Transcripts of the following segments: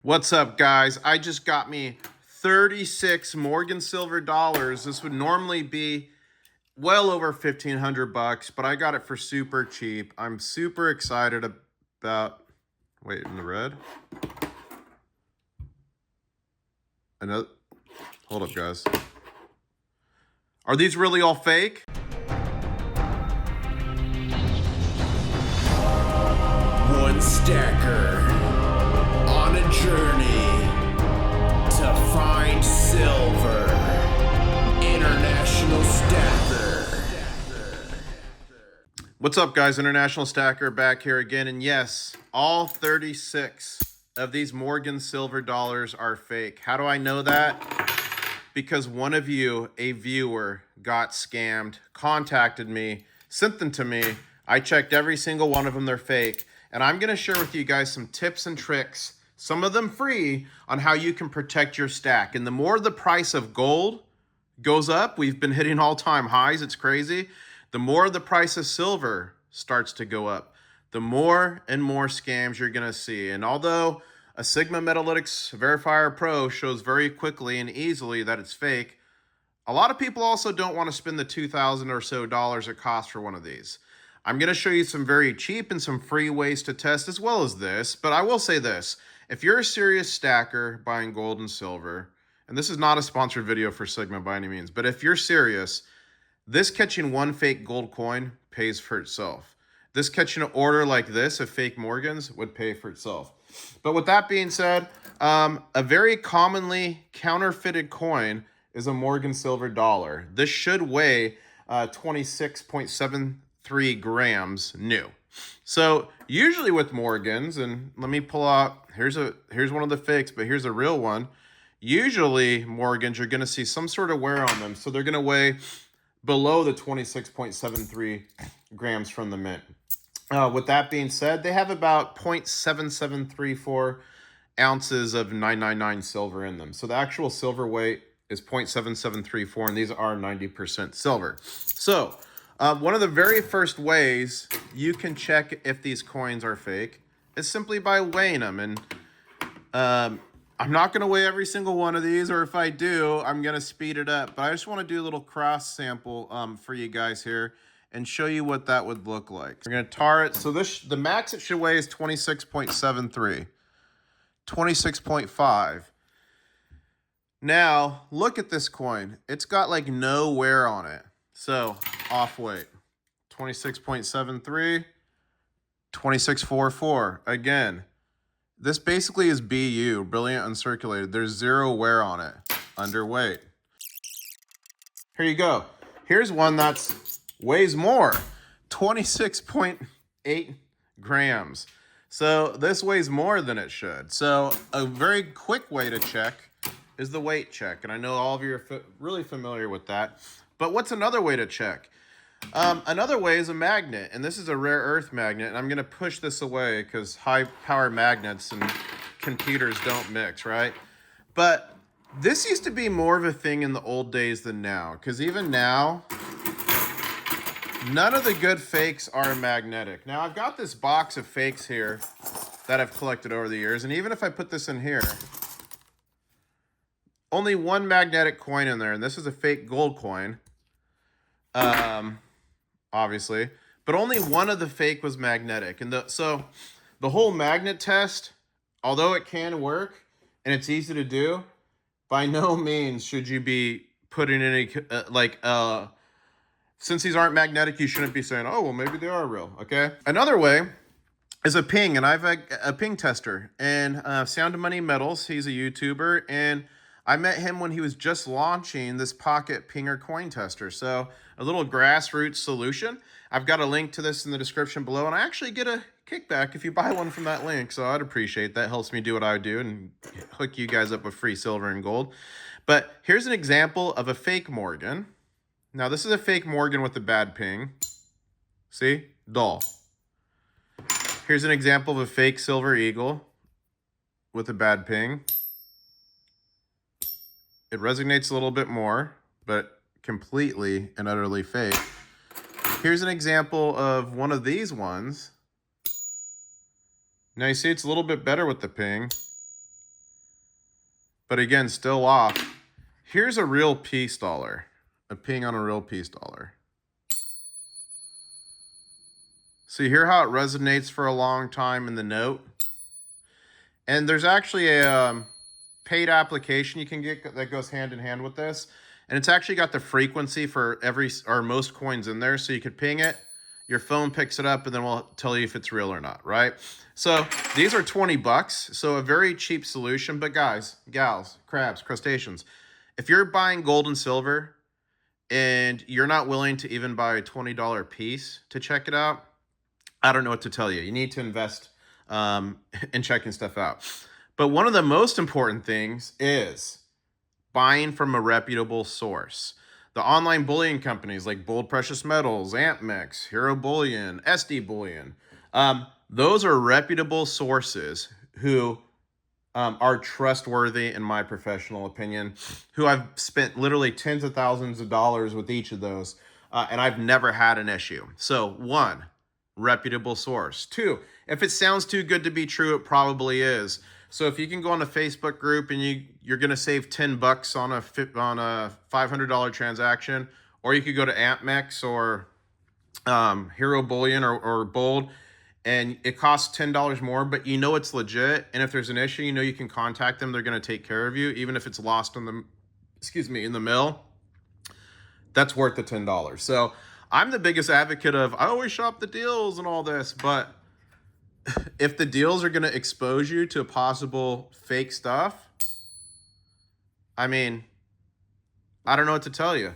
What's up, guys? I just got me 36 Morgan silver dollars. This would normally be well over 1,500 bucks, but I got it for super cheap. I'm super excited about, wait, in the red? Another, hold up, guys. Are these really all fake? One stacker on a journey to find silver. International Stacker. What's up, guys? International Stacker back here again. And yes, all 36 of these Morgan silver dollars are fake. How do I know that? Because one of you, a viewer, got scammed, contacted me, sent them to me. I checked every single one of them. They're fake. And I'm going to share with you guys some tips and tricks, some of them free, on how you can protect your stack. And the more the price of gold goes up, we've been hitting all-time highs, it's crazy. The more the price of silver starts to go up, the more and more scams you're going to see. And although a Sigma Metalytics Verifier Pro shows very quickly and easily that it's fake, a lot of people also don't want to spend the $2,000 or so it costs for one of these. I'm going to show you some very cheap and some free ways to test as well as this, but I will say this. If you're a serious stacker buying gold and silver, and this is not a sponsored video for Sigma by any means, but if you're serious, this catching one fake gold coin pays for itself. This catching an order like this of fake Morgans would pay for itself. But with that being said, a very commonly counterfeited coin is a Morgan silver dollar. This should weigh 26.73 grams new. So usually with Morgans, and let me pull out, here's one of the fakes, but here's a real one. Usually Morgans, you're going to see some sort of wear on them. So they're going to weigh below the 26.73 grams from the mint. With that being said, they have about 0.7734 ounces of 999 silver in them. So the actual silver weight is 0.7734, and these are 90% silver. So one of the very first ways you can check if these coins are fake is simply by weighing them. And I'm not going to weigh every single one of these, or if I do, I'm going to speed it up. But I just want to do a little cross sample for you guys here and show you what that would look like. We're going to tar it. So the max it should weigh is 26.73, 26.5. Now, look at this coin. It's got like no wear on it. So, off weight, 26.73, 26.44. Again, this basically is BU, brilliant uncirculated. There's zero wear on it, underweight. Here you go. Here's one that's weighs more, 26.8 grams. So this weighs more than it should. So a very quick way to check is the weight check. And I know all of you are really familiar with that. But what's another way to check? Another way is a magnet, and this is a rare earth magnet, and I'm going to push this away because high power magnets and computers don't mix, right? But this used to be more of a thing in the old days than now, because even now, none of the good fakes are magnetic. Now, I've got this box of fakes here that I've collected over the years, and even if I put this in here, only one magnetic coin in there, and this is a fake gold coin. Obviously, but only one of the fake was magnetic. And so the whole magnet test, although it can work and it's easy to do, by no means should you be putting any, since these aren't magnetic, you shouldn't be saying, oh, well, maybe they are real, okay? Another way is a ping, and I've a ping tester, and Sound of Money Metals, he's a YouTuber, and I met him when he was just launching this pocket pinger coin tester. So a little grassroots solution. I've got a link to this in the description below, and I actually get a kickback if you buy one from that link. So I'd appreciate that. Helps me do what I do and hook you guys up with free silver and gold. But here's an example of a fake Morgan. Now this is a fake Morgan with a bad ping. See? Dull. Here's an example of a fake silver eagle with a bad ping. It resonates a little bit more, but completely and utterly fake. Here's an example of one of these ones. Now you see it's a little bit better with the ping. but again, still off. Here's a real peace dollar. A ping on a real peace dollar. So you hear how it resonates for a long time in the note? And there's actually a paid application you can get that goes hand in hand with this. And it's actually got the frequency for most coins in there. So you could ping it, your phone picks it up, and then we'll tell you if it's real or not, right? So these are 20 bucks. So a very cheap solution. But guys, gals, crabs, crustaceans, if you're buying gold and silver and you're not willing to even buy a $20 piece to check it out, I don't know what to tell you. You need to invest in checking stuff out. But one of the most important things is buying from a reputable source. The online bullion companies like Bold Precious Metals, AmpMix, Hero Bullion, SD Bullion, those are reputable sources who are trustworthy in my professional opinion, who I've spent literally tens of thousands of dollars with each of those, and I've never had an issue. So one, reputable source. Two, if it sounds too good to be true, it probably is. So if you can go on a Facebook group and you're going to save 10 bucks on a $500 transaction, or you could go to AmpMix or Hero Bullion or Bold, and it costs $10 more, but you know it's legit. And if there's an issue, you know you can contact them. They're going to take care of you, even if it's lost in the mill. That's worth the $10. So I'm the biggest advocate of, I always shop the deals and all this, but if the deals are going to expose you to possible fake stuff, I mean, I don't know what to tell you.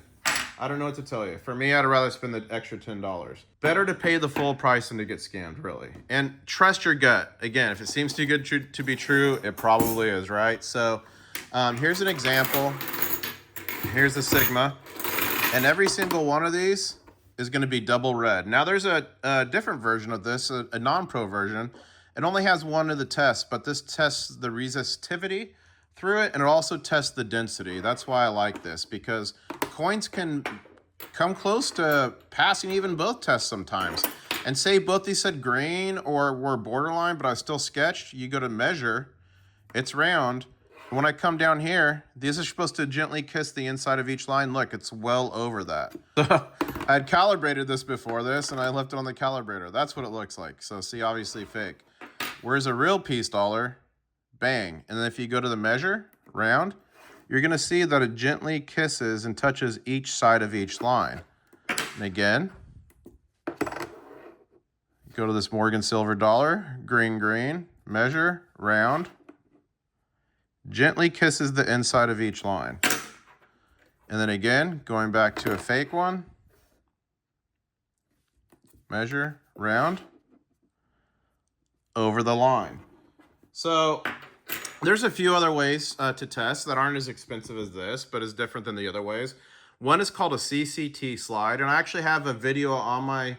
For me, I'd rather spend the extra $10. Better to pay the full price than to get scammed, really. And trust your gut. Again, if it seems too good to be true, it probably is, right? So here's an example. Here's the Sigma. And every single one of these is going to be double red. Now there's a different version of this, a non-pro version. It only has one of the tests, but this tests the resistivity through it, and it also tests the density. That's why I like this, because coins can come close to passing even both tests sometimes. And say both these said green or were borderline, but I still sketched, you go to measure, it's round. When I come down here, these are supposed to gently kiss the inside of each line. Look, it's well over that. So I had calibrated this before this, and I left it on the calibrator. That's what it looks like. So see, obviously fake. Whereas a real peace dollar, bang. And then if you go to the measure, round, you're going to see that it gently kisses and touches each side of each line. And again, go to this Morgan silver dollar, green, measure, round, gently kisses the inside of each line. And then again, going back to a fake one, measure, round, over the line. So there's a few other ways to test that aren't as expensive as this, but is different than the other ways. One is called a CCT slide, and I actually have a video on my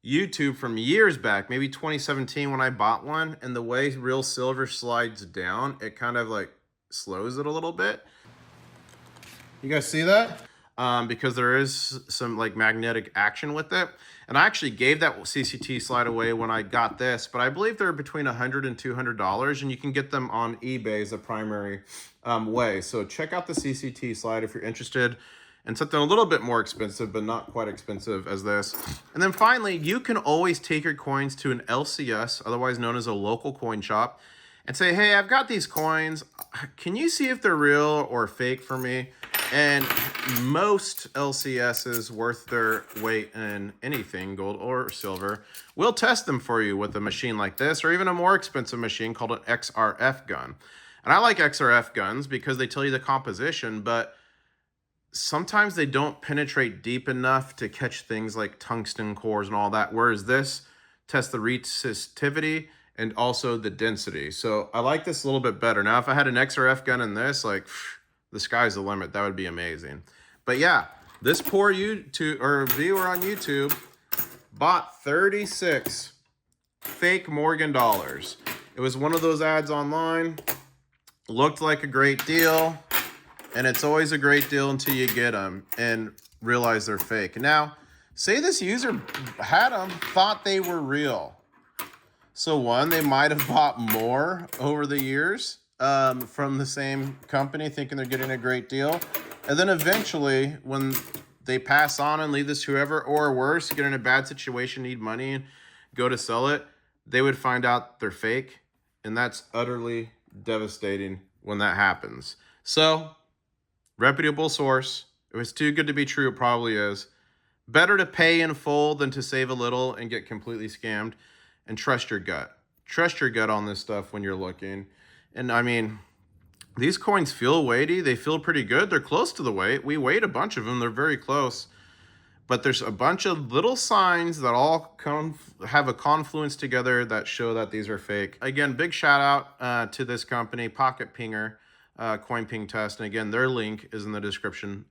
YouTube from years back, maybe 2017 when I bought one, and the way real silver slides down, it kind of like slows it a little bit. You guys see that? Because there is some like magnetic action with it. And I actually gave that CCT slide away when I got this, but I believe they're between $100 and $200, and you can get them on eBay as a primary way. So check out the CCT slide if you're interested in something a little bit more expensive, but not quite expensive as this. And then finally, you can always take your coins to an LCS, otherwise known as a local coin shop, and say, hey, I've got these coins. Can you see if they're real or fake for me? And most LCSs worth their weight in anything, gold or silver, will test them for you with a machine like this, or even a more expensive machine called an XRF gun. And I like XRF guns because they tell you the composition, but sometimes they don't penetrate deep enough to catch things like tungsten cores and all that, whereas this tests the resistivity and also the density. So I like this a little bit better. Now, if I had an XRF gun in this, like, the sky's the limit. That would be amazing. But yeah, this poor viewer on YouTube bought 36 fake Morgan dollars. It was one of those ads online. Looked like a great deal. And it's always a great deal until you get them and realize they're fake. Now, say this user had them, thought they were real. So one, they might have bought more over the years. from the same company thinking they're getting a great deal. And then eventually when they pass on and leave this to whoever, or worse, get in a bad situation, need money and go to sell it, they would find out they're fake. And that's utterly devastating when that happens. So, reputable source. If it's too good to be true, it probably is. Better to pay in full than to save a little and get completely scammed. And trust your gut. Trust your gut on this stuff when you're looking. And I mean, these coins feel weighty. They feel pretty good. They're close to the weight. We weighed a bunch of them. They're very close. But there's a bunch of little signs that all have a confluence together that show that these are fake. Again, big shout out to this company, Pocket Pinger, Coin Ping Test. And again, their link is in the description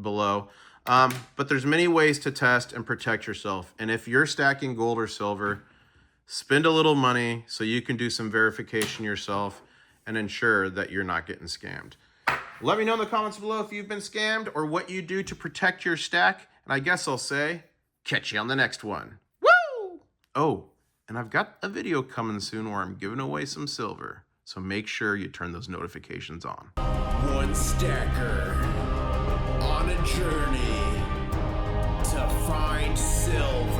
below. But there's many ways to test and protect yourself. And if you're stacking gold or silver, spend a little money so you can do some verification yourself and ensure that you're not getting scammed. Let me know in the comments below if you've been scammed or what you do to protect your stack. And I guess I'll say, catch you on the next one. Woo! Oh, and I've got a video coming soon where I'm giving away some silver. So make sure you turn those notifications on. One stacker on a journey to find silver.